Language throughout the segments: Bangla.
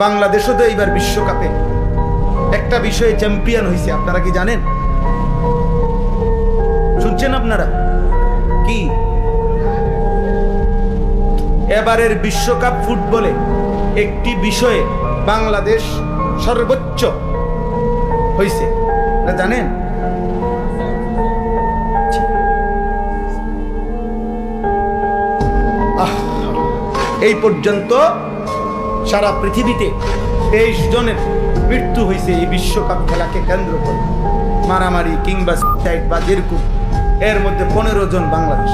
বাংলাদেশও তো এইবার বিশ্বকাপে একটা বিষয়ে চ্যাম্পিয়ন হয়েছে, আপনারা কি জানেন? শুনছেন আপনারা? কি এবারের বিশ্বকাপ ফুটবলে একটি বিষয়ে বাংলাদেশ সর্বোচ্চ হয়েছে, জানেন? এই পর্যন্ত সারা পৃথিবীতে 23 জনের মৃত্যু হয়েছে এই বিশ্বকাপ খেলাকে কেন্দ্র করে, মারামারি কিংবা সুইসাইড বা যেরকম। এর মধ্যে 15 জন বাংলাদেশ।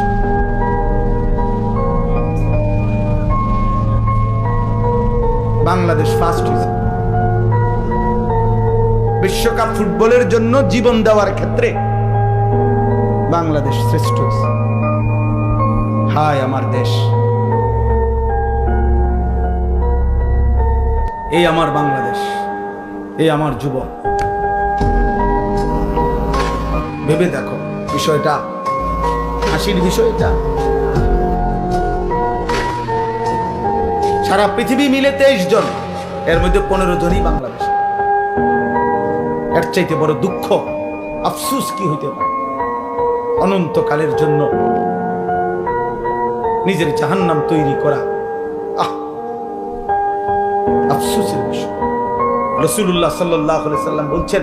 বাংলাদেশ ফার্স্ট হয়েছে বিশ্বকাপ ফুটবলের জন্য জীবন দেওয়ার ক্ষেত্রে। বাংলাদেশ শ্রেষ্ঠ হয়েছে। হায় আমার দেশ, এই আমার বাংলাদেশ, এই আমার যুবক। ভেবে দেখো বিষয়টা, হাসির বিষয়টা। সারা পৃথিবী মিলে 23 জন, এর মধ্যে 15 জনই বাংলাদেশ। এর চাইতে বড় দুঃখ আফসোস কি হইতে পারে? অনন্তকালের জন্য নিজের জাহান্নাম তৈরি করা আফসোসের বিষয়। রাসূলুল্লাহ সাল্লাল্লাহু আলাইহি সাল্লাম বলছেন,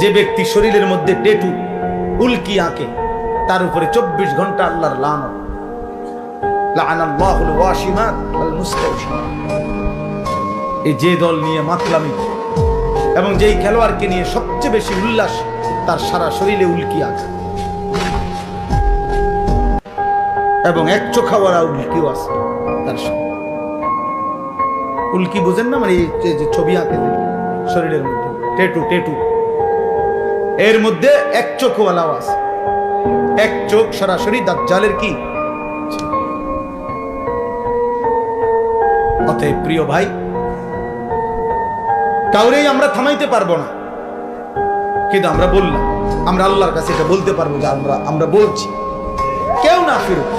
যে ব্যক্তি শরীরের মধ্যে ট্যাটু উল্কি আঁকে তার উপরে 24 ঘন্টা আল্লাহর লানত। লাআনাল্লাহুল ওয়াশিমাত ওয়াল মুস্তাওশিমাত। এই যে দল নিয়ে মাতলামি এবং যেই খেলোয়াড়কে নিয়ে সবচেয়ে বেশি উল্লাস, তার সারা শরীরে উল্কি আঁকা এবং এক চোখাওয়ালা উল্কিও আছে তার সাথে। উল্কি বুঝেন না? মানে যে ছবি আঁকে শরীরের মধ্যে ট্যাটু, এর মধ্যে এক চোখওয়ালাও আছে। এক চোখ সরাসরি দাজ্জালের কি। অতএব প্রিয় ভাই, কাউরেই আমরা থামাইতে পারবো না, কিন্তু আমরা বললাম, আমরা আল্লাহর কাছে এটা বলতে পারবো যে আমরা বলছি, কেউ না ফিরুক।